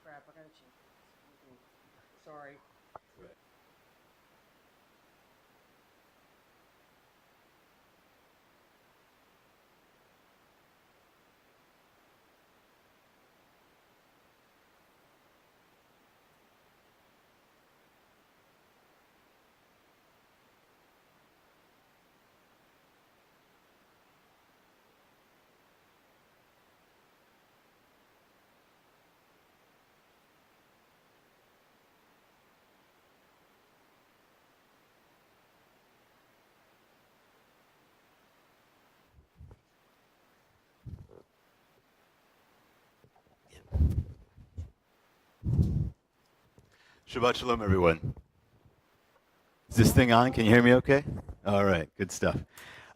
crap, I gotta change this. Sorry. Shabbat shalom, everyone. Is this thing on? Can you hear me okay? All right, good stuff.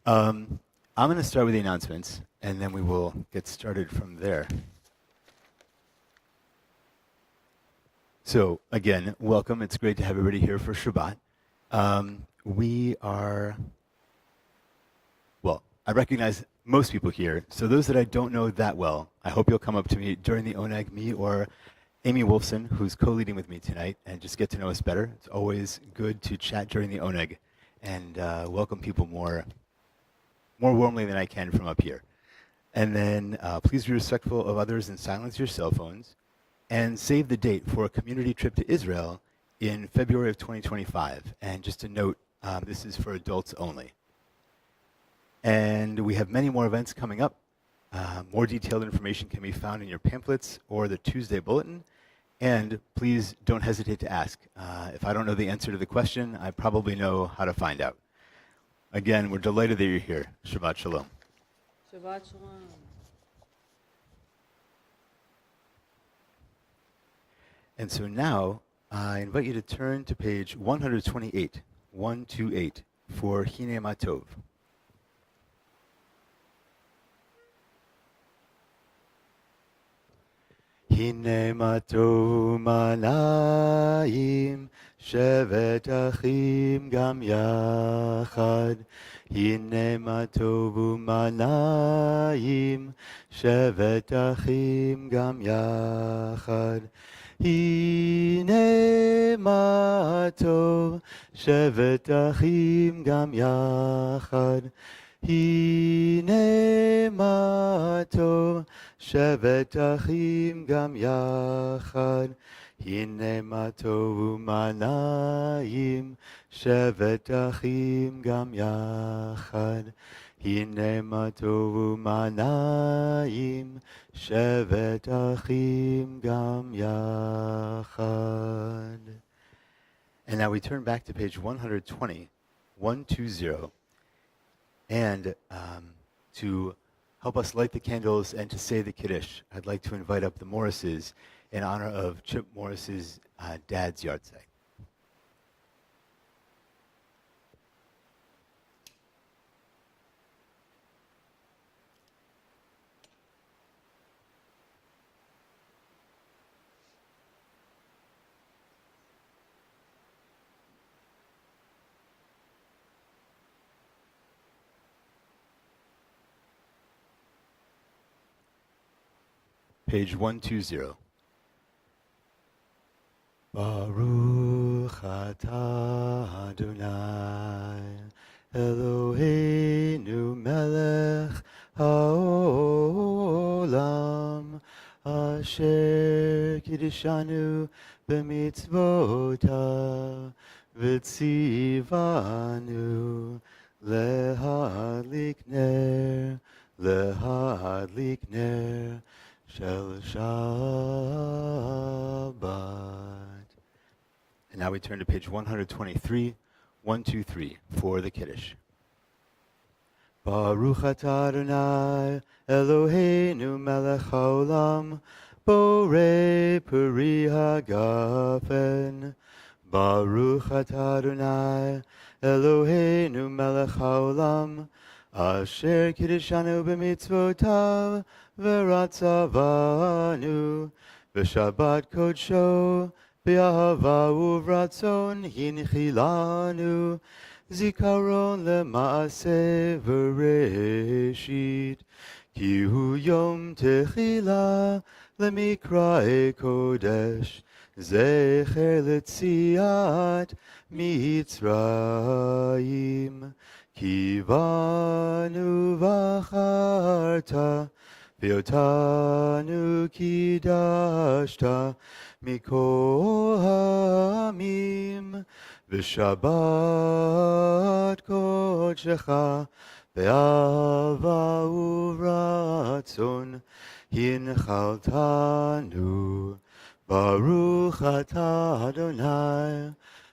I'm going to start with the announcements, and then we will get started from there. So, again, welcome. It's great to have everybody here for Shabbat. I recognize most people here. So those that I don't know that well, I hope you'll come up to me during the Oneg, me or Amy Wolfson, who's co-leading with me tonight, and just get to know us better. It's always good to chat during the Oneg and welcome people more warmly than I can from up here. And then please be respectful of others and silence your cell phones. And save the date for a community trip to Israel in February of 2025. And just a note, this is for adults only. And we have many more events coming up. More detailed information can be found in your pamphlets or the Tuesday bulletin. And please don't hesitate to ask. If I don't know the answer to the question, I probably know how to find out. Again, we're delighted that you're here. Shabbat shalom. Shabbat shalom. And so now, I invite you to turn to page 128, 128, for Hine Matov. Hine Matov Malayim, Shevet Achim Gam Yachad. Hine Matov Malayim, Shevet Achim Gam Yachad. הנה מה טוב, שבת אחים גם יחד. הנה מה טוב, שבת אחים גם יחד. הנה מה טוב ומה נעים, שבת אחים גם יחד. הנה מה טוב ומה נעים, שבת אחים גם יחד. And now we turn back to page 120, 120. And to help us light the candles and to say the Kiddush, I'd like to invite up the Morrises in honor of Chip Morris's dad's yahrzeit. Page 120. Baruch atah Adonai Eloheinu melech haolam asher kiddushanu b'mitzvotav v'tzivanu lehadlik ner Shel Shabbat. And now we turn to page 123, 123, for the Kiddush. Baruch atah Adonai Eloheinu melech haolam borei peri hagafen. Baruch atah Adonai Eloheinu melech haolam asher kiddushanu b'mitzvotav v'ratzavanu v'shabbat kodsho b'ahava uvratzon hinchilanu zikaron lema'aseh v'reshit כי הוא יום תחילה למקרא קודש, זכר ליציאת מצרים. כי בנו בחרת, ואותנו קידשת מכל העמים, ושבת קודשך באהבה וברצון הנחלתנו. ברוך אתה אדוני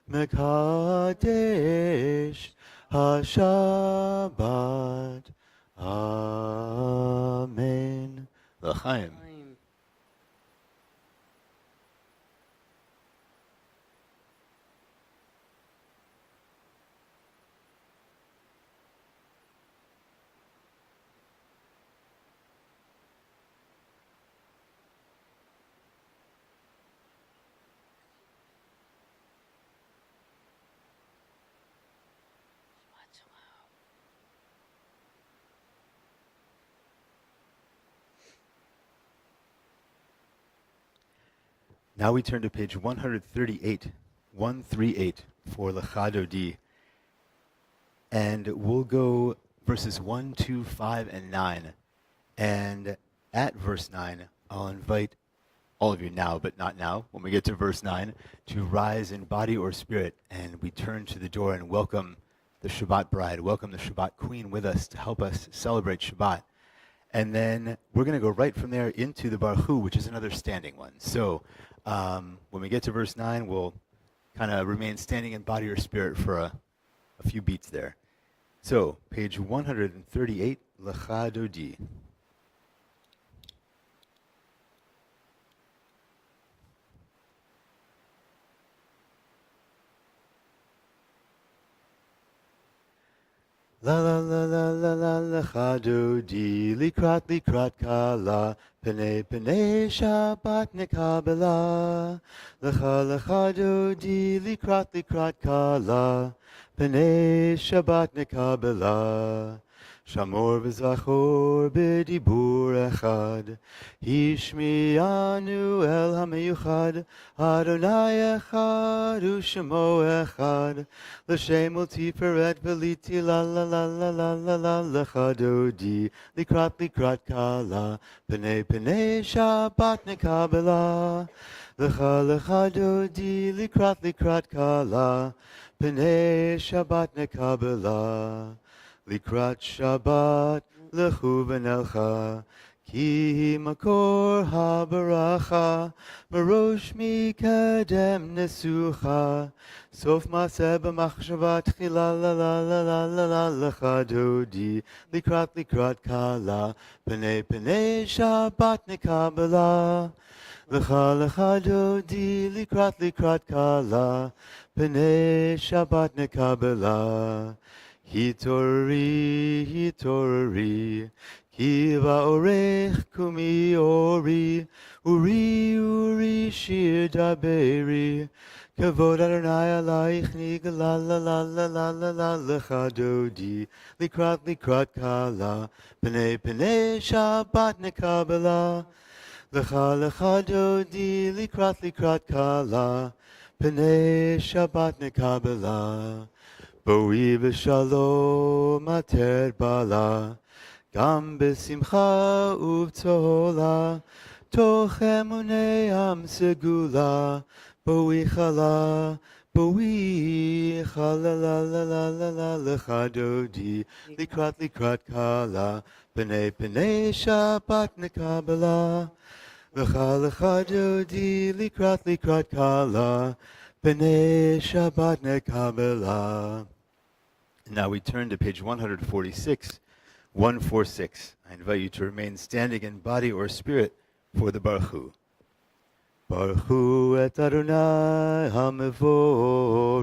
מקדש השבת. אמן. לחיים. Time. Now we turn to page 138, 138 for Lechado D. And we'll go verses 1, 2, 5, and 9. And at verse 9, I'll invite all of you now, but not now, when we get to verse 9, to rise in body or spirit. And we turn to the door and welcome the Shabbat bride, welcome the Shabbat queen with us to help us celebrate Shabbat. And then we're going to go right from there into the Baruch Hu, which is another standing one. So when we get to verse 9, we'll kind of remain standing in body or spirit for a few beats there. So, page 138, Lecha Dodi. La la la la la la lecha dodi, likrat kala, pene Shabbat nekabela. Lecha dodi, likrat kala, pene Shabbat nekabela. Shamor v'zachor b'dibur echad, Hishmi'anu el hameyuchad, Adonai echad u'shemo echad, L'shem ul-tiferet v'liti la la la la la la la lecha dodi, likrat kala, pene Shabbat nekabela. Lecha dodi, likrat kala, pene Shabbat nekabela. Likrat Shabbat lechu v'nelcha, ki makor habaracha, marosh mikedem nesucha, sof maseh b'machshava tchila la la la la la la lecha dodi, likrat kala, pene Shabbat nekabela. Lecha dodi, likrat kala, pene Shabbat nekabela. Hitori, ki va'orech kumi ori, uri shir daberi, kavod Adonai alayich nigla la la la la la la lecha dodi, likrat kala, pene Shabbat nekabela. Lecha dodi, likrat kala, pene Shabbat nekabela. Boi v'shalom ater bala, gam b'simcha uv'tola, toch emunei am segula, boi chala la la la la la lecha dodi, likrat kala, pene Shabbat nekabela. Lecha dodi, likrat kala, pene Shabbat nekabela. Now we turn to page 146, 146. I invite you to remain standing in body or spirit for the Baruch Hu. Baruch Hu et Adonai hamevorach,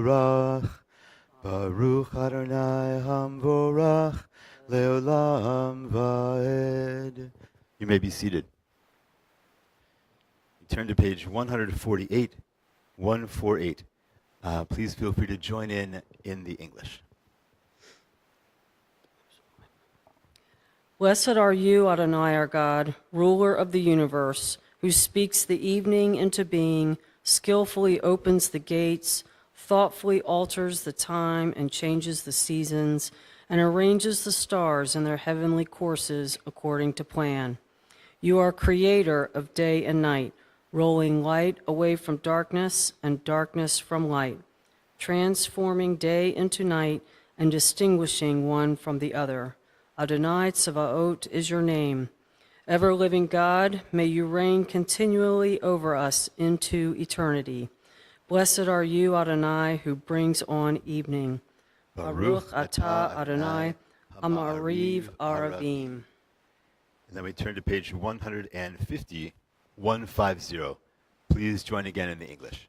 Baruch Adonai hamvorach, leolam vaed. You may be seated. You turn to page 148, 148. Please feel free to join in the English. Blessed are you, Adonai our God, ruler of the universe, who speaks the evening into being, skillfully opens the gates, thoughtfully alters the time and changes the seasons, and arranges the stars in their heavenly courses according to plan. You are creator of day and night, rolling light away from darkness and darkness from light, transforming day into night and distinguishing one from the other. Adonai Tsevaot is your name. Ever-living God, may you reign continually over us into eternity. Blessed are you, Adonai, who brings on evening. Baruch atah Adonai, Hamariv Aravim. And then we turn to page 150, 150. Please join again in the English.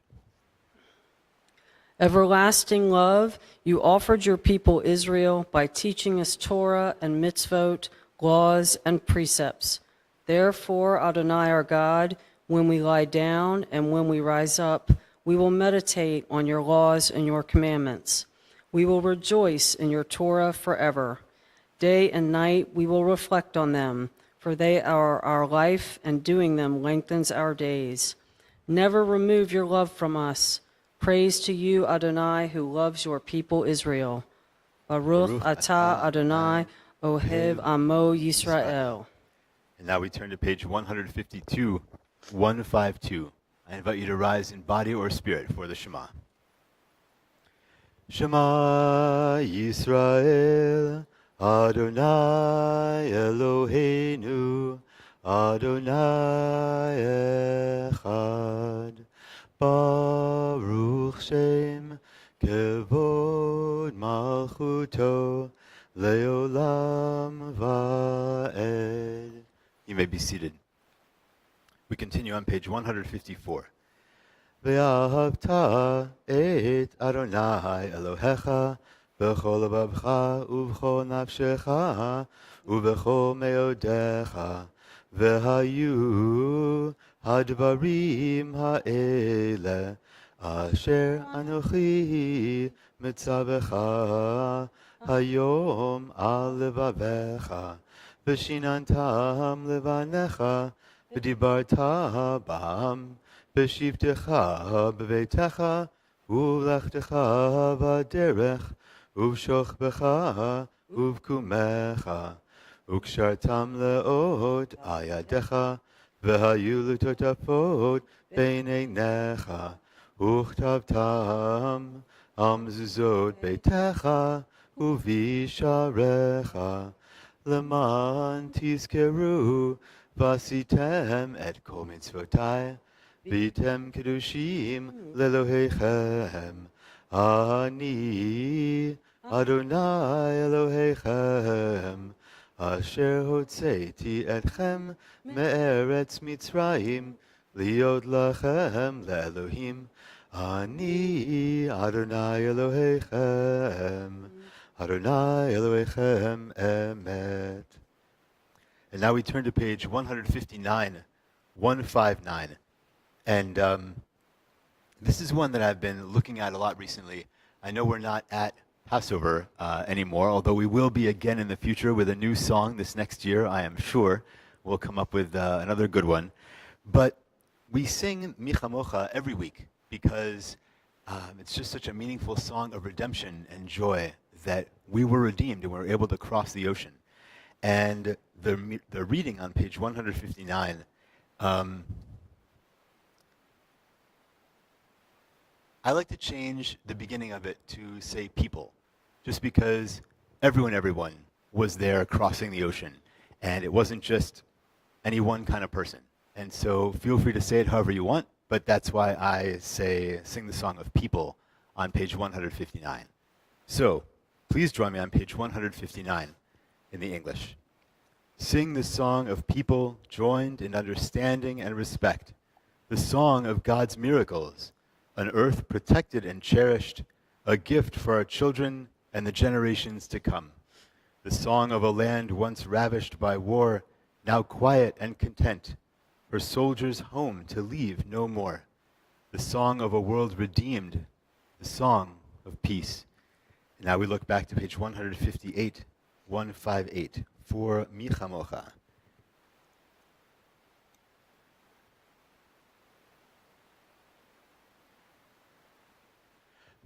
Everlasting love, you offered your people Israel by teaching us Torah and mitzvot, laws and precepts. Therefore, Adonai our God, when we lie down and when we rise up, we will meditate on your laws and your commandments. We will rejoice in your Torah forever. Day and night we will reflect on them, for they are our life, and doing them lengthens our days. Never remove your love from us. Praise to you, Adonai, who loves your people Israel. Baruch atah Adonai, Ohev Amo Yisrael. And now we turn to page 152, 152. I invite you to rise in body or spirit for the Shema. Shema Yisrael, Adonai Eloheinu, Adonai Echad. Baruch Shem Kevod Malchuto Leolam Va'ed. You may be seated. We continue on page 154. Ve'ahavta et Adonai Elohecha b'chol lebavcha u'b'chol nafshecha u'b'chol meodecha ve'hayu הדברים האלה אשר אנוכי מצווך היום על לבביך ושיננתם לבניך ודיברת בם בשבתך בביתך ובלכתך בדרך ובשוכבך ובקומך וקשרתם לאות על ידך והיו לטוטפות בין עיניך, וכתבתם על מזוזות ביתך ובשעריך, למען תזכרו ועשיתם את כל מצוותי, והייתם קדושים לאלוהיכם. אני אדוני אלוהיכם, אשר הוצאתי אתכם מארץ מצרים, להיות לכם לאלוהים. אני אדוני אלוהיכם, אדוני אלוהיכם אמת. And now we turn to page 159, 159. And this is one that I've been looking at a lot recently. I know we're not at Passover anymore, although we will be again in the future with a new song this next year, I am sure. We'll come up with another good one. But we sing Michamocha every week because it's just such a meaningful song of redemption and joy that we were redeemed and we were able to cross the ocean. And the reading on page 159, I like to change the beginning of it to say people, just because everyone was there crossing the ocean, and it wasn't just any one kind of person. And so feel free to say it however you want, but that's why I sing the song of people on page 159. So please join me on page 159 in the English. Sing the song of people joined in understanding and respect, the song of God's miracles, an earth protected and cherished, a gift for our children and the generations to come. The song of a land once ravished by war, now quiet and content, her soldiers home to leave no more. The song of a world redeemed, the song of peace. And now we look back to page 158, 158 for Mi Chamocha.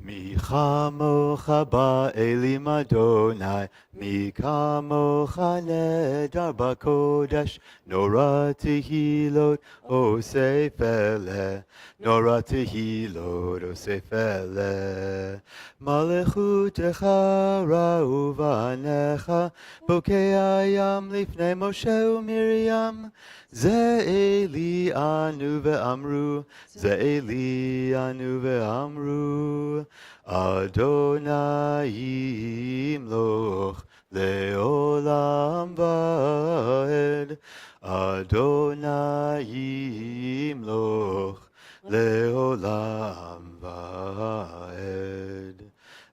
Mi chamocha ba'elim Adonai, mi kamocha nedar b'kodesh, nora tehilot osefele, nora tehilot osefele. Malechutecha ra'uvanecha, bokei hayam lifnei Moshe u'Miriam, Ze'eli anu ve'amru, Ze'eli anu ve'amru, Adonai yimloch le'olam va'ed, Adonai yimloch le'olam va'ed.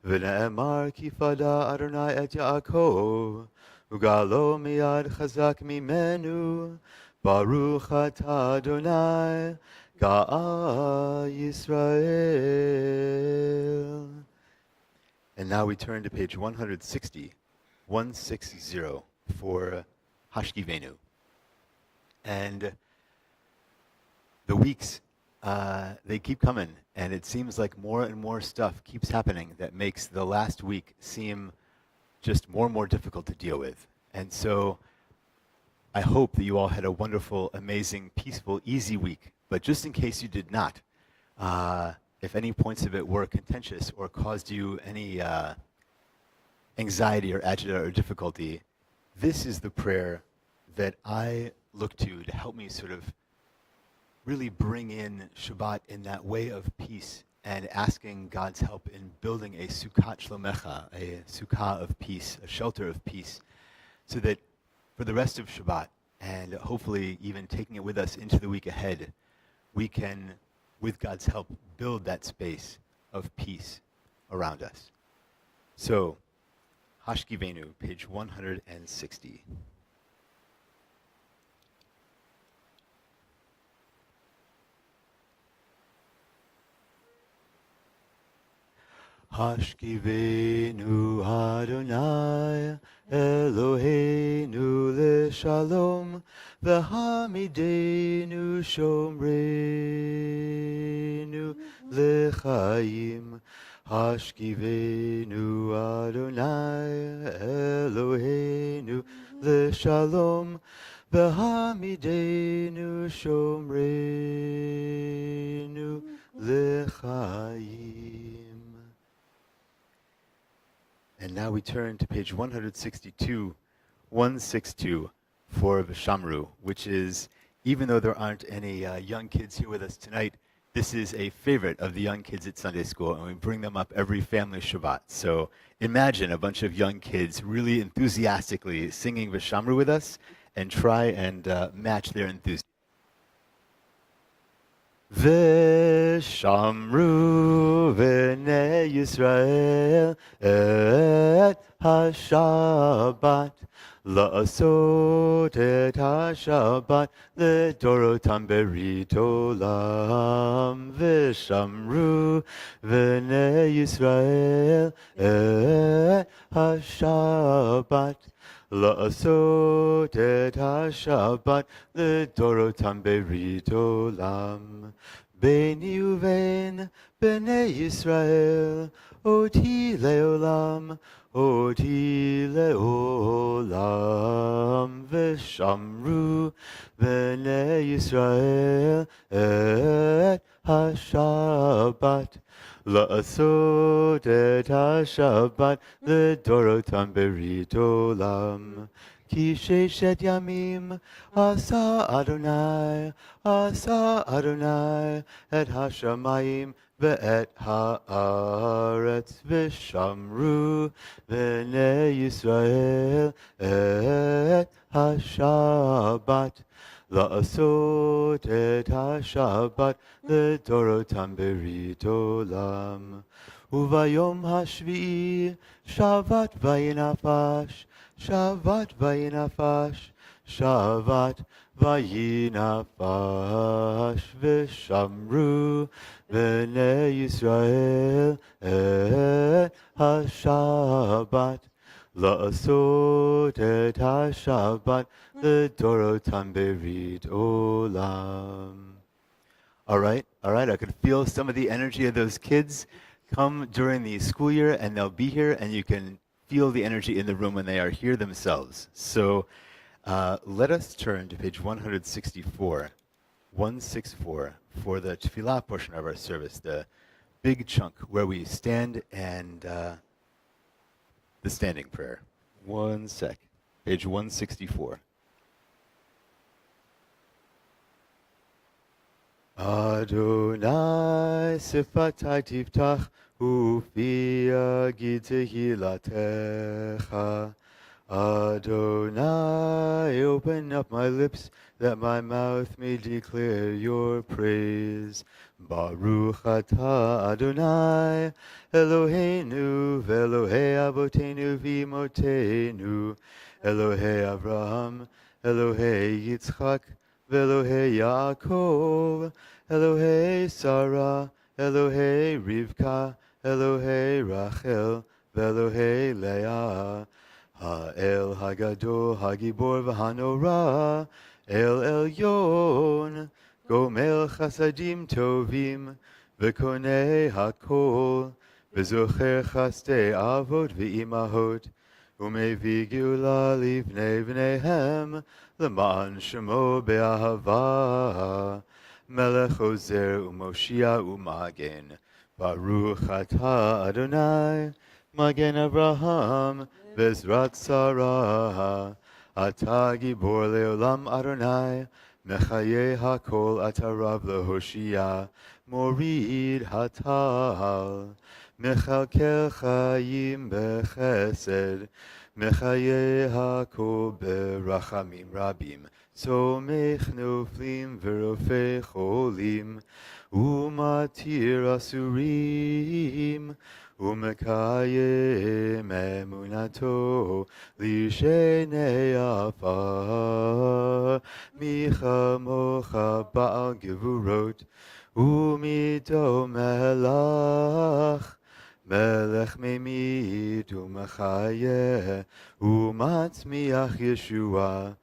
V'ne'emar ki fada Adonai et Yaakov, ugalo miyad chazak mimenu, Baruch atah Adonai, Ga'a Yisrael. And now we turn to page 160 for Hashkivenu. And the weeks, they keep coming, and it seems like more and more stuff keeps happening that makes the last week seem just more and more difficult to deal with. And so I hope that you all had a wonderful, amazing, peaceful, easy week. But just in case you did not, if any points of it were contentious or caused you any anxiety or agita or difficulty, this is the prayer that I look to help me sort of really bring in Shabbat in that way of peace and asking God's help in building a Sukkot Shlomecha, a Sukkah of peace, a shelter of peace, so that for the rest of Shabbat, and hopefully even taking it with us into the week ahead, we can, with God's help, build that space of peace around us. So, Hashkivenu, page 160. Hashkivenu Adonai Eloheinu leshalom v'hamidenu shomrenu lechaim. Hashkivenu Adonai Eloheinu leshalom v'hamidenu shomrenu lechaim. And now we turn to page 162 for Vishamru, which is, even though there aren't any young kids here with us tonight, this is a favorite of the young kids at Sunday school, and we bring them up every family Shabbat. So imagine a bunch of young kids really enthusiastically singing Vishamru with us, and try and match their enthusiasm. Veshamru v'nei Yisrael et ha-Shabbat, la'asot et ha-Shabbat ledorotam berit olam. Veshamru v'nei Yisrael et ha-Shabbat, la'asot et ha-Shabbat ledorotam berit olam. Beni uvein b'nei Yisrael oti leolam, oti leolam. Veshamru b'nei Yisrael et ha-Shabbat, la'asot et ha-Shabbat ledorotam berit olam. Ki sheshet yamim asa Adonai et hashamayim ve'et haaretz. V'shamru v'nei Yisrael et ha-Shabbat, la'asot et ha-Shabbat ledorotam berit olam. Uvayom hashvi'i shavat vayinafash, Shavat vayinafash, Shavat vayinafash. V'shamru v'nei Yisrael et ha-Shabbat, לעשות את השבת לדורותם בברית עולם. All right, I could feel some of the energy of those kids come during the school year, and they'll be here, and you can feel the energy in the room when they are here themselves. So let us turn to page 164, 164, for the tefillah portion of our service, the big chunk where we stand and the standing prayer. One sec, page 164. Adonai sifatai tiftach ufi yagid tehilatecha. Adonai, open up my lips that my mouth may declare your praise. Baruch atah Adonai, Eloheinu ve'Elohei avotenu v'imotenu, Elohei Avraham, Elohei Yitzchak, ve'Elohei Yaakov, Elohei Sarah, Elohei Rivka, Elohei Rachel, ve'Elohei Leah. Ha'el Hagadol Hagibor v'Hanora, El Elyon, Gomel Chasadim Tovim, V'konei Hakol, V'zocher Chastei Avot v'Imahot, Umevi Geula Livnei V'neihem, L'ma'an Shemo Be'ahava, Melech Ozer U'Moshia U'Magen, Baruch Atah Adonai, Magen Avraham, Bezrat Sarah, Ata Gibor Leolam Adonai, Mechaye Hakol Atarav Lehoshia, Morid Hatal, Mechalkel Chayim Bechesed, Mechaye Hakol Berachamim Rabim, Somech Noflim Verofei Cholim, Umatir Asurim, Umekayem emunato lishenei afar, Micha mocha ba'al gevurot, Umido melach, Melech memit umechayeh, Umatzmiach Yeshua,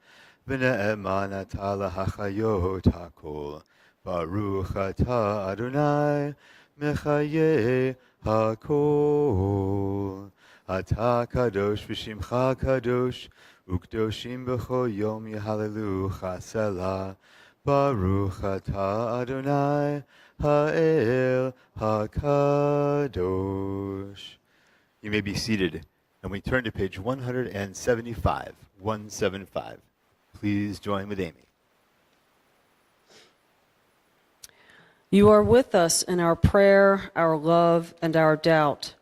V'ne'eman atah lahachayot hakol, Baruch atah Adonai, Mechayeh Hakol. Ata kadosh v'shimcha kadosh, ukdoshim b'chol yom yehallelu Selah. Baruch ata Adonai ha'el hakadosh. You may be seated, and we turn to page 175, 175. Please join with Amy. You are with us in our prayer, our love, and our doubt,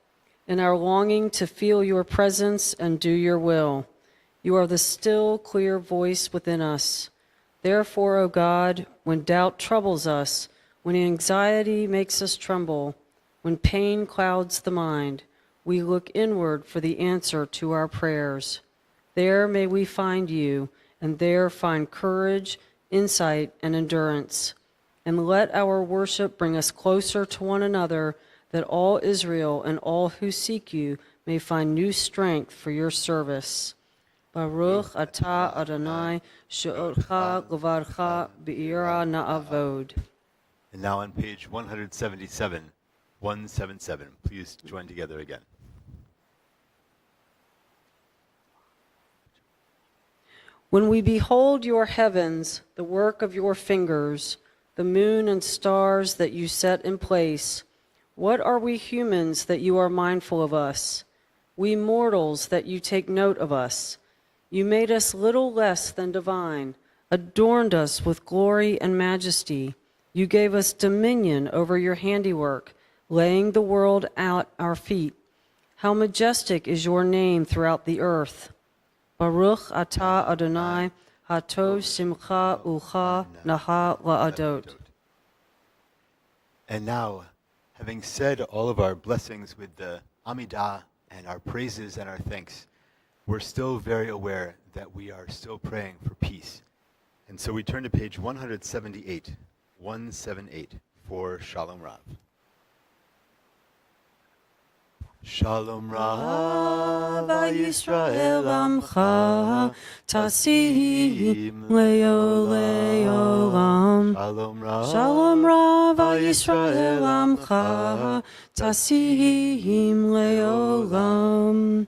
in our longing to feel your presence and do your will. You are the still, clear voice within us. Therefore, O God, when doubt troubles us, when anxiety makes us tremble, when pain clouds the mind, we look inward for the answer to our prayers. There may we find you, and there find courage, insight, and endurance. And let our worship bring us closer to one another, that all Israel and all who seek you may find new strength for your service. Baruch atah Adonai, she'otcha levarcha be'ira na'avod. And now on page 177, 177. Please join together again. When we behold your heavens, the work of your fingers, the moon and stars that you set in place, what are we humans that you are mindful of us? We mortals that you take note of us. You made us little less than divine, adorned us with glory and majesty. You gave us dominion over your handiwork, laying the world at our feet. How majestic is your name throughout the earth. Baruch atah Adonai, Hatov simcha ucha naha la'adot. And now, having said all of our blessings with the Amidah and our praises and our thanks, we're still very aware that we are still praying for peace. And so we turn to page 178, 178 for Shalom Rav. Shalom Rava Yisrael Yisrael Amcha Amcha Tasim Leolam. Shalom Rava Shalom Rava Yisrael Yisrael Amcha Tasim Leolam.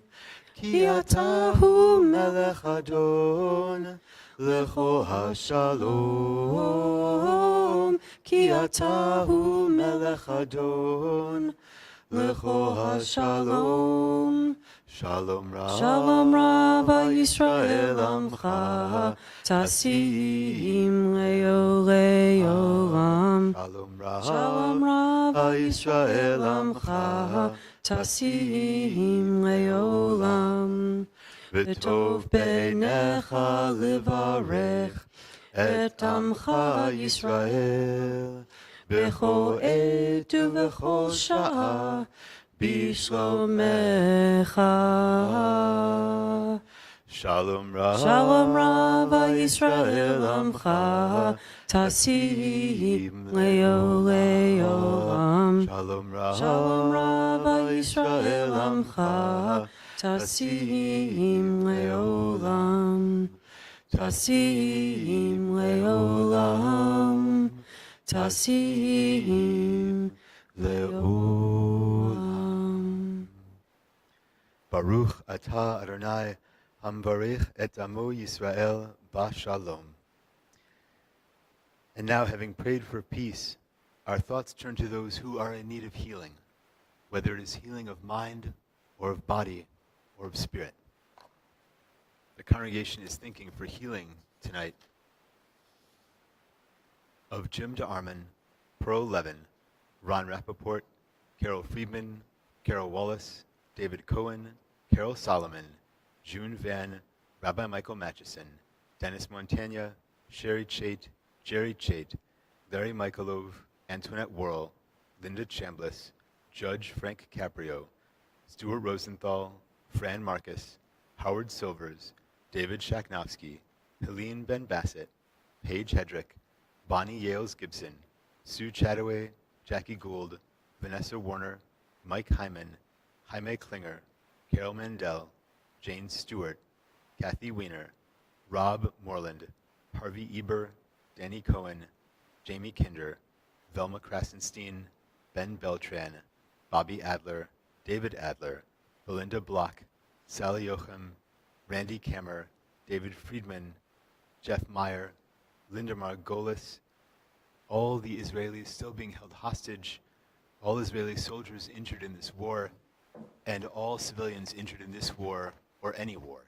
Ki atahu melech adon lecho hashalom. Ki atahu melech adon lecho hashalom. Shalom Rava Yisrael Amcha Tasim Leolam. Shalom Rava Yisrael Amcha Tasim Leolam. V'tov beinecha levarech et Amcha Yisrael b'chol עת ובכל שעה בשלומך. Shalom Rava Yisrael Amcha Tasim Leolam. Shalom Rava Yisrael Amcha Tasim Leolam. Tasim Leolam. Tasim Leolam. Baruch atah Adonai hamvarich et amo Yisrael b'shalom. And now, having prayed for peace, our thoughts turn to those who are in need of healing, whether it is healing of mind or of body or of spirit. The congregation is thinking for healing tonight of Jim DeArmond, Pearl Levin, Ron Rappaport, Carol Friedman, Carol Wallace, David Cohen, Carol Solomon, June Van, Rabbi Michael Matchison, Dennis Montagna, Sherry Chait, Jerry Chait, Larry Michaelov, Antoinette Worrell, Linda Chambliss, Judge Frank Caprio, Stuart Rosenthal, Fran Marcus, Howard Silvers, David Shaknovsky, Helene Ben Bassett, Paige Hedrick, Bonnie Yales Gibson, Sue Chataway, Jackie Gould, Vanessa Warner, Mike Hyman, Jaime Klinger, Carol Mandel, Jane Stewart, Kathy Weiner, Rob Moreland, Harvey Eber, Danny Cohen, Jamie Kinder, Velma Krasenstein, Ben Beltran, Bobby Adler, David Adler, Belinda Block, Sally Yochem, Randy Kammer, David Friedman, Jeff Meyer, Linda Margolis, all the Israelis still being held hostage, all Israeli soldiers injured in this war, and all civilians injured in this war or any war.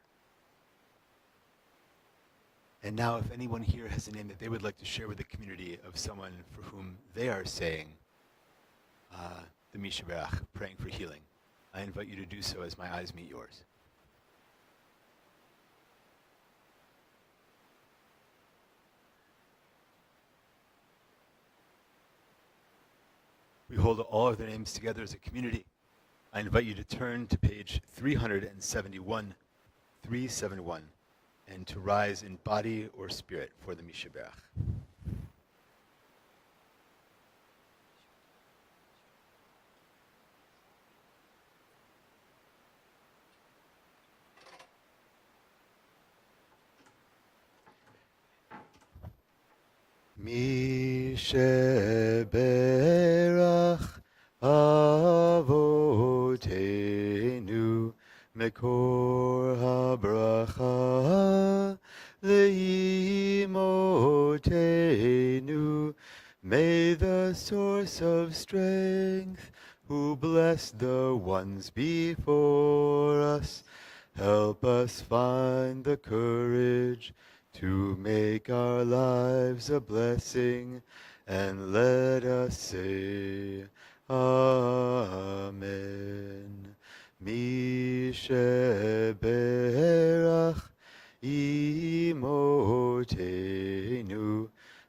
And now, if anyone here has a name that they would like to share with the community of someone for whom they are saying the Mishaberach, praying for healing, I invite you to do so as my eyes meet yours. We hold all of their names together as a community. I invite you to turn to page 371, and to rise in body or spirit for the Mishaberach. Mishaberach Avotenu Mekor habracha leimotenu. May the source of strength, who blessed the ones before us, help us find the courage to make our lives a blessing, and let us say, Amen. Mishaberach imotenu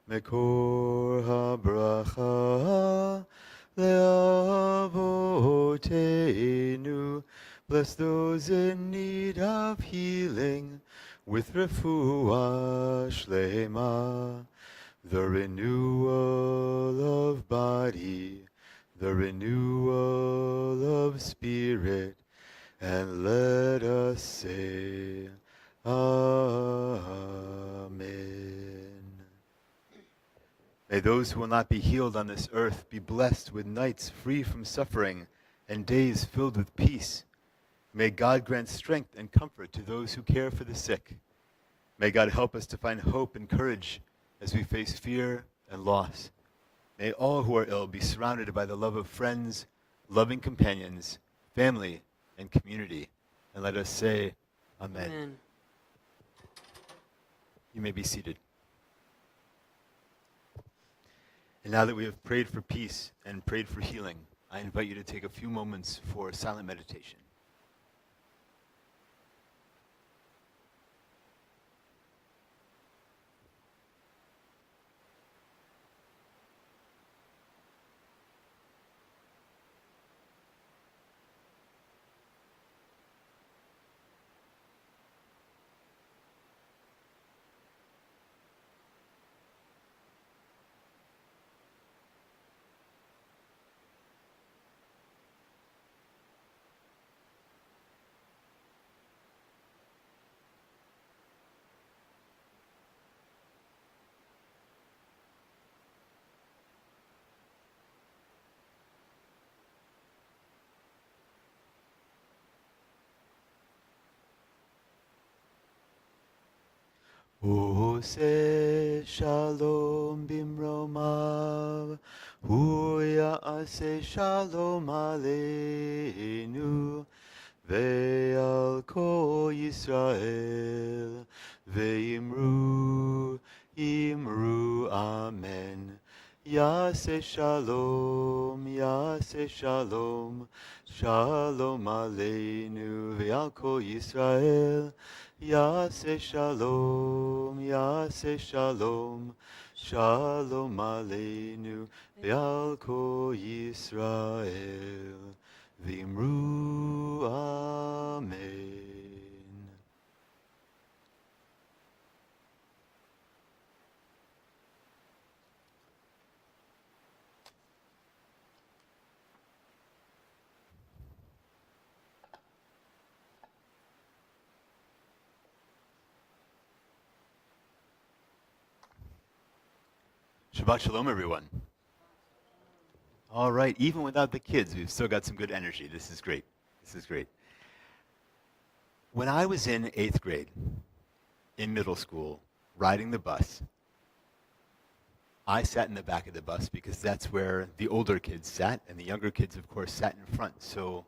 mekor habracha leavotenu. Bless those in need of healing with refuah shlema, the renewal of body, the renewal of spirit, and let us say, Amen. May those who will not be healed on this earth be blessed with nights free from suffering and days filled with peace. May God grant strength and comfort to those who care for the sick. May God help us to find hope and courage as we face fear and loss. May all who are ill be surrounded by the love of friends, loving companions, family, and community. And let us say, Amen. Amen. You may be seated. And now that we have prayed for peace and prayed for healing, I invite you to take a few moments for silent meditation. Ose shalom bimromav, ase shalom aleinu, ve'al kol Yisrael, ve'imru, imru, amen. Yase shalom, shalom aleinu, ve'al kol Yisrael, Yase shalom, shalom aleinu, ve'al kol Yisrael, v'imru amen. Shabbat shalom, everyone. All right, even without the kids, we've still got some good energy. This is great. This is great. When I was in 8th grade, in middle school, riding the bus, I sat in the back of the bus because that's where the older kids sat, and the younger kids, of course, sat in front. So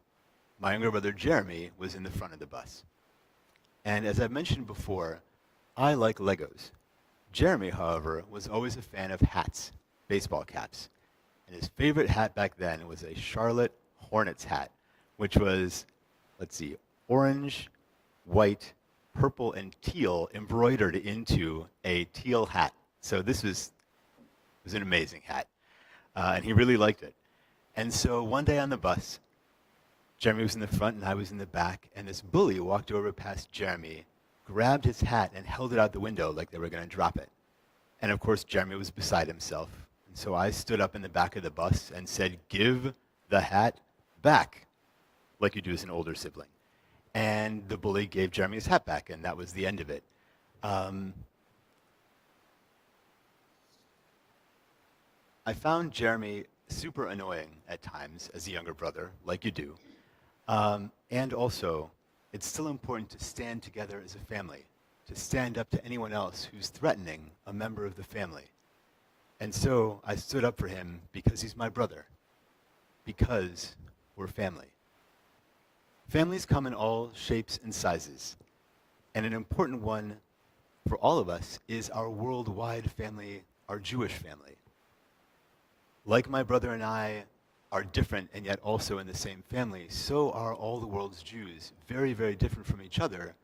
my younger brother, Jeremy, was in the front of the bus. And as I've mentioned before, I like Legos. Jeremy, however, was always a fan of hats, baseball caps. And his favorite hat back then was a Charlotte Hornets hat, which was, orange, white, purple, and teal embroidered into a teal hat. So this was an amazing hat. And he really liked it. And so one day on the bus, Jeremy was in the front and I was in the back, and this bully walked over past Jeremy, grabbed his hat and held it out the window like they were going to drop it. And of course, Jeremy was beside himself. And so I stood up in the back of the bus and said, "Give the hat back," like you do as an older sibling. And the bully gave Jeremy his hat back, and that was the end of it. I found Jeremy super annoying at times as a younger brother, like you do. And also, it's still important to stand together as a family, to stand up to anyone else who's threatening a member of the family. And so I stood up for him because he's my brother, because we're family. Families come in all shapes and sizes, and an important one for all of us is our worldwide family, our Jewish family. Like my brother and I are different and yet also in the same family, so are all the world's Jews, very, very different from each other,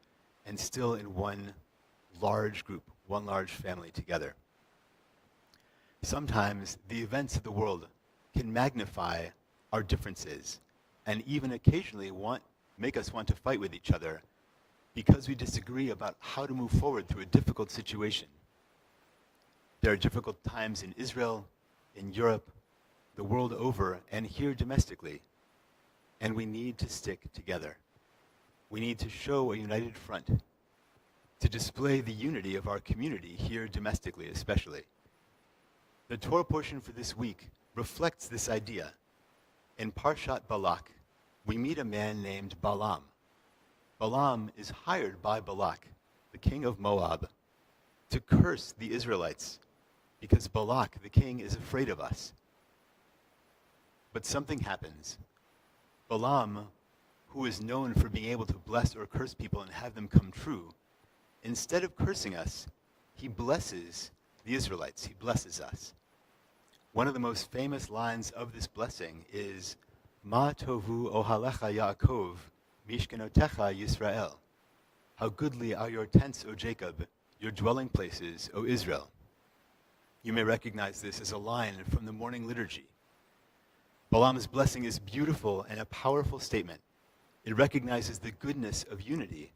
and still in one large group, one large family together. Sometimes the events of the world can magnify our differences and even occasionally make us want to fight with each other because we disagree about how to move forward through a difficult situation. There are difficult times in Israel, in Europe, the world over and here domestically, and we need to stick together. We need to show a united front to display the unity of our community here domestically especially. The Torah portion for this week reflects this idea. In Parshat Balak, we meet a man named Balaam. Balaam is hired by Balak, the king of Moab, to curse the Israelites because Balak, the king, is afraid of us. But something happens. Balaam, who is known for being able to bless or curse people and have them come true, instead of cursing us, he blesses the Israelites. He blesses us. One of the most famous lines of this blessing is, Ma tovu ohalecha Yaakov, mishkenotecha Yisrael. How goodly are your tents, O Jacob, your dwelling places, O Israel. You may recognize this as a line from the morning liturgy. Balaam's blessing is beautiful and a powerful statement. It recognizes the goodness of unity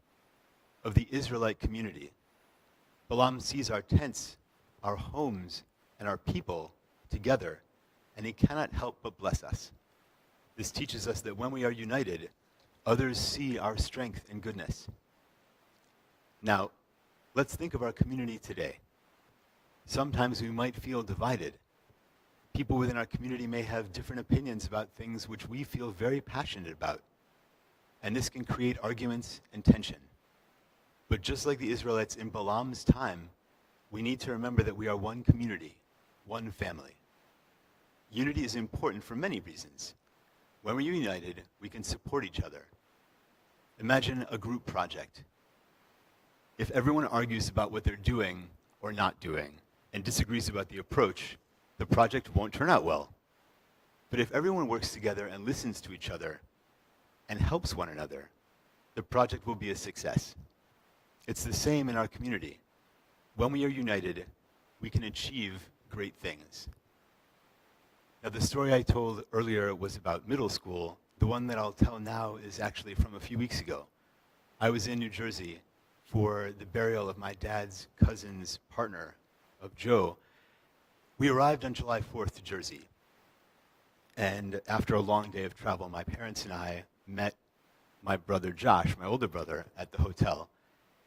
of the Israelite community. Balaam sees our tents, our homes, and our people together, and he cannot help but bless us. This teaches us that when we are united, others see our strength and goodness. Now, let's think of our community today. Sometimes we might feel divided. People within our community may have different opinions about things which we feel very passionate about, and this can create arguments and tension. But just like the Israelites in Balaam's time, we need to remember that we are one community, one family. Unity is important for many reasons. When we're united, we can support each other. Imagine a group project. If everyone argues about what they're doing or not doing and disagrees about the approach, the project won't turn out well. But if everyone works together and listens to each other and helps one another, the project will be a success. It's the same in our community. When we are united, we can achieve great things. Now, the story I told earlier was about middle school. The one that I'll tell now is actually from a few weeks ago. I was in New Jersey for the burial of my dad's cousin's partner, of Joe. We arrived on July 4th to Jersey. And after a long day of travel, my parents and I met my brother Josh, my older brother, at the hotel.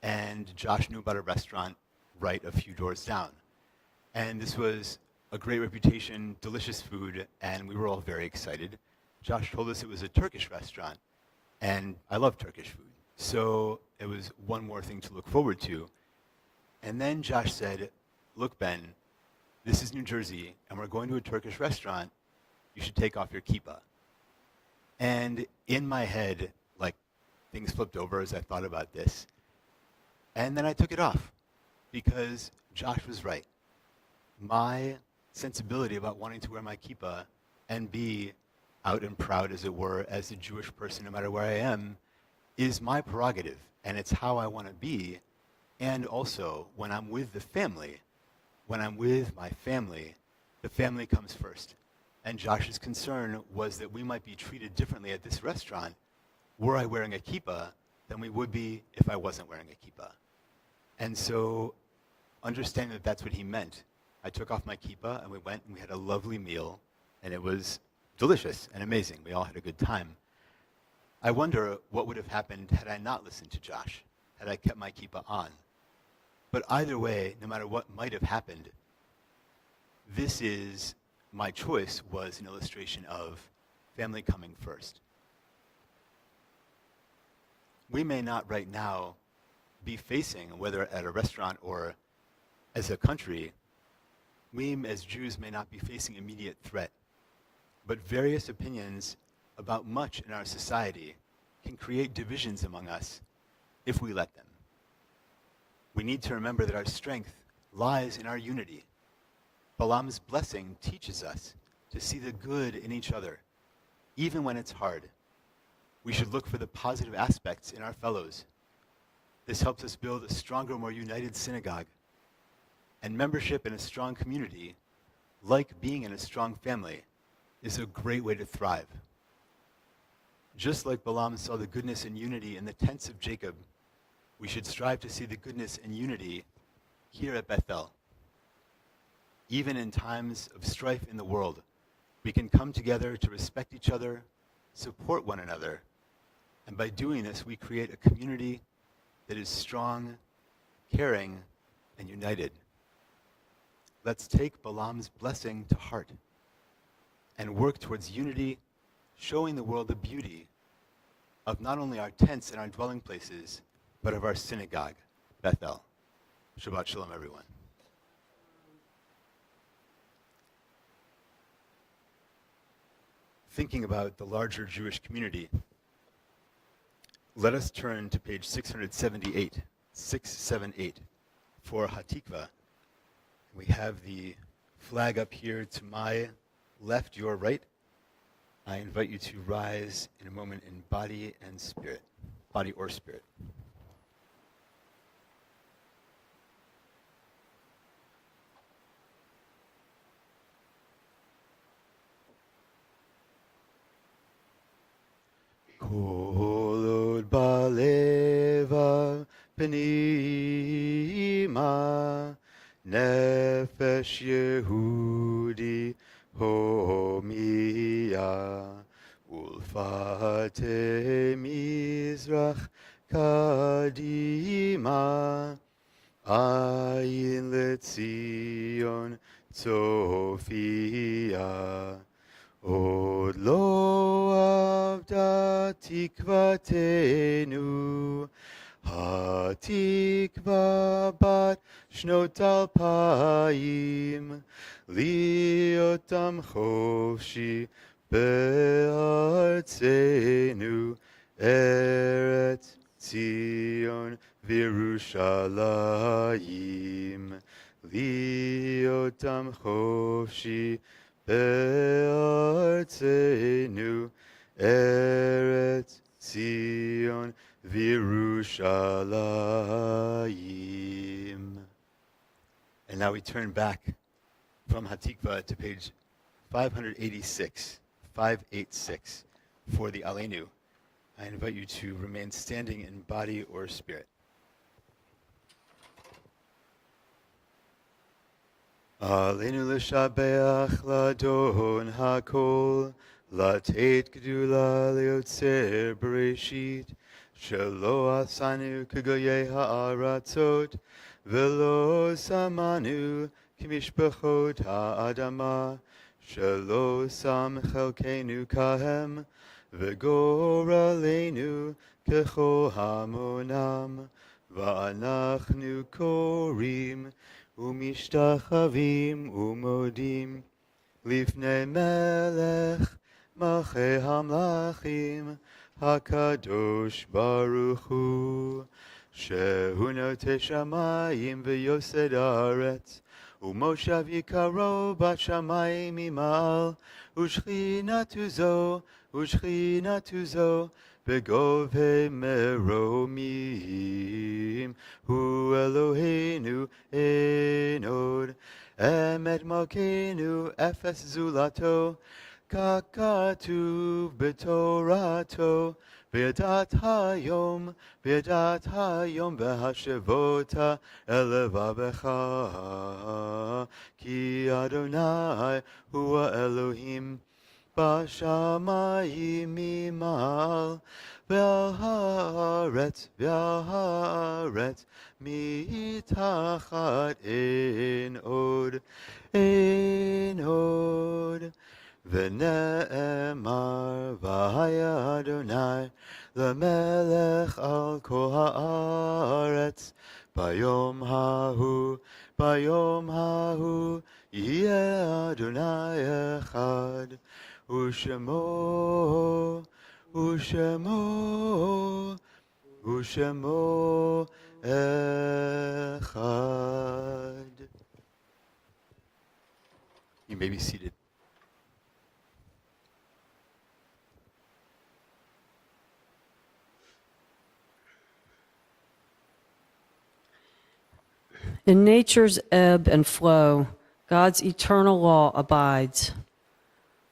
And Josh knew about a restaurant right a few doors down. And this was a great reputation, delicious food, and we were all very excited. Josh told us it was a Turkish restaurant, and I love Turkish food. So it was one more thing to look forward to. And then Josh said, look, Ben, this is New Jersey, and we're going to a Turkish restaurant. You should take off your kippah. And in my head, like, things flipped over as I thought about this. And then I took it off, because Josh was right. My sensibility about wanting to wear my kippah and be out and proud, as it were, as a Jewish person, no matter where I am, is my prerogative, and it's how I want to be. And also, when I'm with the family, when I'm with my family, the family comes first. And Josh's concern was that we might be treated differently at this restaurant were I wearing a kippah than we would be if I wasn't wearing a kippah. And so, understanding that that's what he meant, I took off my kippah and we went and we had a lovely meal, and it was delicious and amazing. We all had a good time. I wonder what would have happened had I not listened to Josh, had I kept my kippah on. But either way, no matter what might have happened, my choice was an illustration of family coming first. We may not right now be facing, whether at a restaurant or as a country, we as Jews may not be facing immediate threat, but various opinions about much in our society can create divisions among us if we let them. We need to remember that our strength lies in our unity. Balaam's blessing teaches us to see the good in each other, even when it's hard. We should look for the positive aspects in our fellows. This helps us build a stronger, more united synagogue. And membership in a strong community, like being in a strong family, is a great way to thrive. Just like Balaam saw the goodness and unity in the tents of Jacob, we should strive to see the goodness and unity here at Bethel. Even in times of strife in the world, we can come together to respect each other, support one another, and by doing this, we create a community that is strong, caring, and united. Let's take Balaam's blessing to heart and work towards unity, showing the world the beauty of not only our tents and our dwelling places, but of our synagogue, Bethel. Shabbat Shalom, everyone. Thinking about the larger Jewish community, let us turn to page 678 for Hatikvah. We have the flag up here to my left, your right. I invite you to rise in a moment in body and spirit, body or spirit. Kol od balevav pnima nefesh Yehudi homia ulfate mizrach kadima ayin letzion tzofia od lo avda tikvatenu hatikva bat shnot alpayim liotam chofshi be'artzenu eretz Zion v'Yerushalayim liotam chofshi be'artzenu eretz Zion v'Yerushalayim. And now we turn back from Hatikvah to page 586 for the Aleinu. I invite you to remain standing in body or spirit. Aleinu l'shabeach ladon hakol, latet gedula leotzer bereshit, shelo asanu kegoyei ha'aratzot, velo samanu kimishpachot ha'adama, shelo sam chelkenu kahem, וגורלנו ככל המונם, ואנחנו קוראים ומשתחווים ומודים לפני מלך מלכי המלכים הקדוש ברוך הוא, שהוא נוטה שמיים ויוסד הארץ, ומושב יקרו בשמיים ממעל, ושכינתו זו בגובה מרומים. הוא אלוהינו אין עוד, אמת מלכנו אפס זולתו, ככתוב בתורתו, וידעת היום והשבות אל לבבך, כי אדוני הוא האלוהים בשמיים ממעל, ועל הארץ מתחת אין עוד. ונאמר והיה אדוני למלך על כל הארץ, ביום ההוא יהיה אדוני אחד, ושמו אחד. You may be seated. In nature's ebb and flow, God's eternal law abides.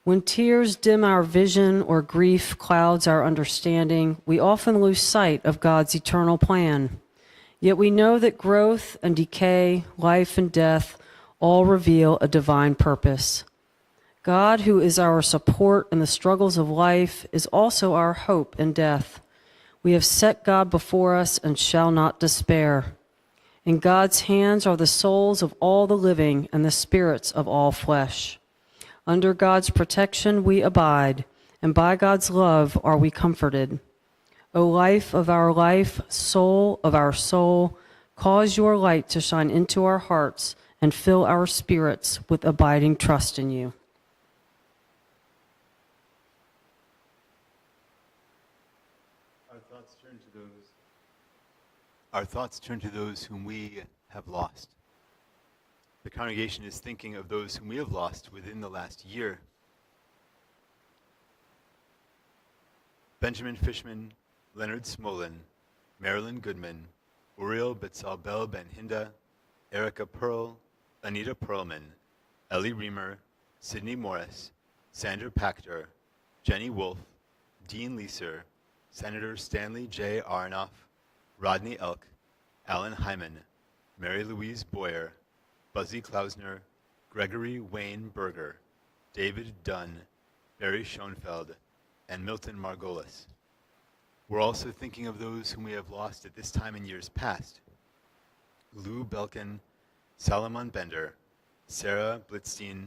When tears dim our vision or grief clouds our understanding, we often lose sight of God's eternal plan. Yet we know that growth and decay, life and death all reveal a divine purpose. God, who is our support in the struggles of life, is also our hope in death. We have set God before us and shall not despair. In God's hands are the souls of all the living and the spirits of all flesh. Under God's protection we abide, and by God's love are we comforted. O life of our life, soul of our soul, cause your light to shine into our hearts and fill our spirits with abiding trust in you. Our thoughts turn to those whom we have lost. The congregation is thinking of those whom we have lost within the last year. Benjamin Fishman, Leonard Smolin, Marilyn Goodman, Uriel Betzalbel Ben Hinda, Erica Pearl, Anita Perlman, Ellie Reamer, Sydney Morris, Sandra Pachter, Jenny Wolf, Dean Leeser, Senator Stanley J. Aronoff, Rodney Elk, Alan Hyman, Mary Louise Boyer, Buzzy Klausner, Gregory Wayne Berger, David Dunn, Barry Schoenfeld, and Milton Margolis. We're also thinking of those whom we have lost at this time in years past. Lou Belkin, Salomon Bender, Sarah Blitzstein,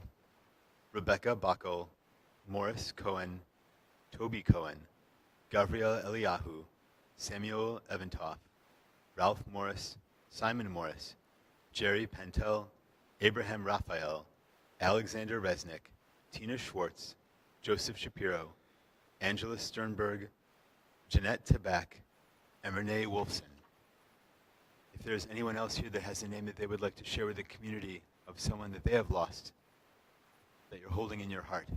Rebecca Backel, Morris Cohen, Toby Cohen, Gabriel Eliyahu, Samuel Eventoff, Ralph Morris, Simon Morris, Jerry Pentel, Abraham Raphael, Alexander Resnick, Tina Schwartz, Joseph Shapiro, Angela Sternberg, Jeanette Tabak, and Renee Wolfson. If there's anyone else here that has a name that they would like to share with the community of someone that they have lost, that you're holding in your heart,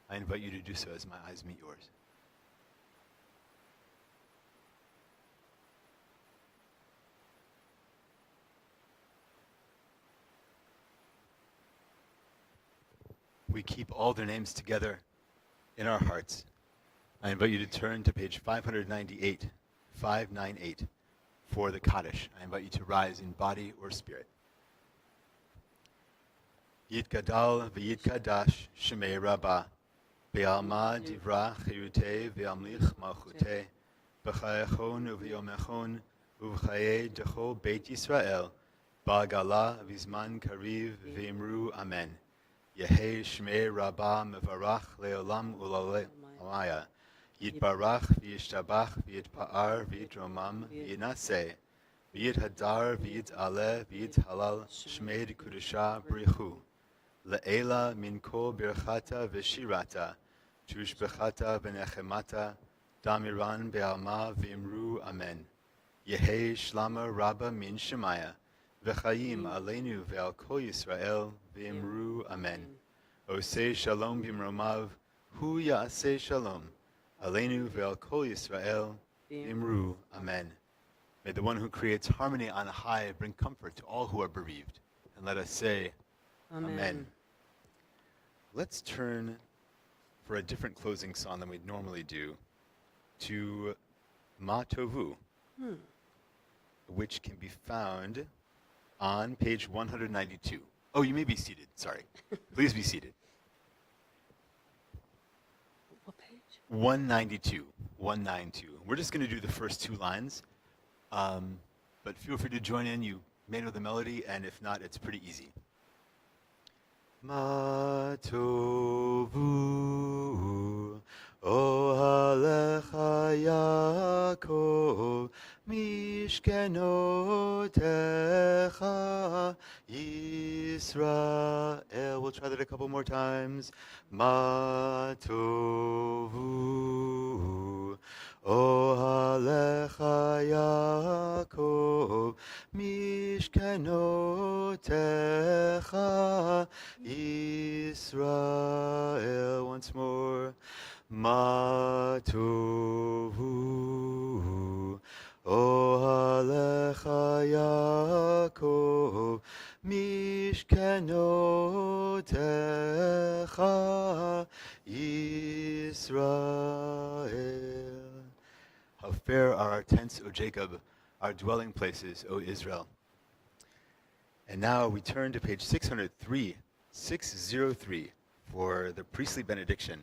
I invite you to do so as my eyes meet yours. We keep all their names together in our hearts. I invite you to turn to page 598, 598, for the Kaddish. I invite you to rise in body or spirit. Yitgadal v'yitkadash shemei rabbah, be'alma divra chirutei ve'amlich malchutei, b'chayachon u'v'yomechon u'v'chayei dechol beit Yisrael, ba'gala v'zman kariv v'imru amen. Yehei shmei rabbah mevarach le'olam u'lalaya, yitbarach v'yishtabach v'yitpa'ar v'yitromam v'yinaseh, v'yithadar v'yit'aleh v'yithalal shmei kudusha brichu. Le'ela min kol birchata v'shirata, tushbechata v'nechemata, damiran be'alma v'imru amen. Yehei shlama rabba min shemaya, v'chayim aleinu ve'al kol Yisrael v'imru amen. Osei shalom b'mromav, hu ya'aseh shalom, aleinu ve'al kol Yisrael v'imru amen. May the one who creates harmony on high bring comfort to all who are bereaved. And let us say, Amen. Let's turn, for a different closing song than we'd normally do, to Ma Tovu, which can be found on page 192. Oh, you may be seated. Sorry. Please be seated. What page? 192. 192. We're just going to do the first two lines, but feel free to join in. You may know the melody, and if not, it's pretty easy. Ma tovu ohalecha Yaakov mishkenotecha Yisrael. We'll try that a couple more times. Ma tovu ohalecha Yaakov mishkenotecha Yisrael. Once more. Ma tovu ohalecha Yaakov mishkenotecha Yisrael. How fair are our tents, O Jacob, our dwelling places, O Israel. And now we turn to page 603, for the priestly benediction,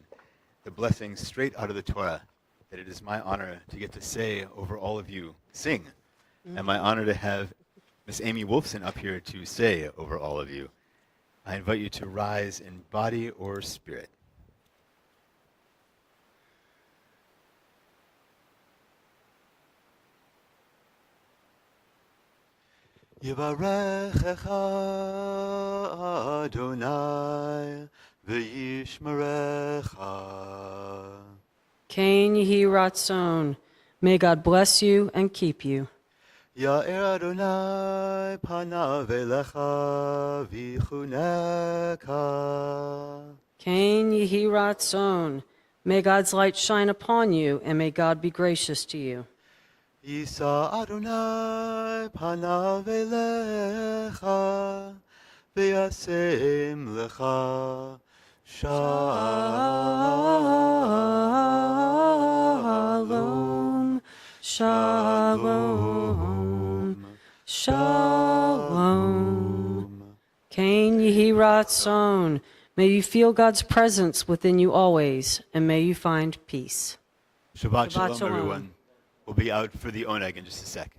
the blessing straight out of the Torah, that it is my honor to get to say over all of you, sing, and my honor to have Miss Amy Wolfson up here to say over all of you. I invite you to rise in body or spirit. Yivarechecha Adonai v'yishmerecha. Kain Yehi Ratzon. May God bless you and keep you. Ya'er Adonai panav elecha v'chuneka. Kain Yehi Ratzon. May God's light shine upon you, and may God be gracious to you. Yisa Adonai panav elecha v'yasem lecha shalom. Shalom. Shalom. Kain Yehi Ratzon. May you feel God's presence within you always, and may you find peace. Shabbat Shabbat shalom, everyone. We'll be out for the oneg in just a sec.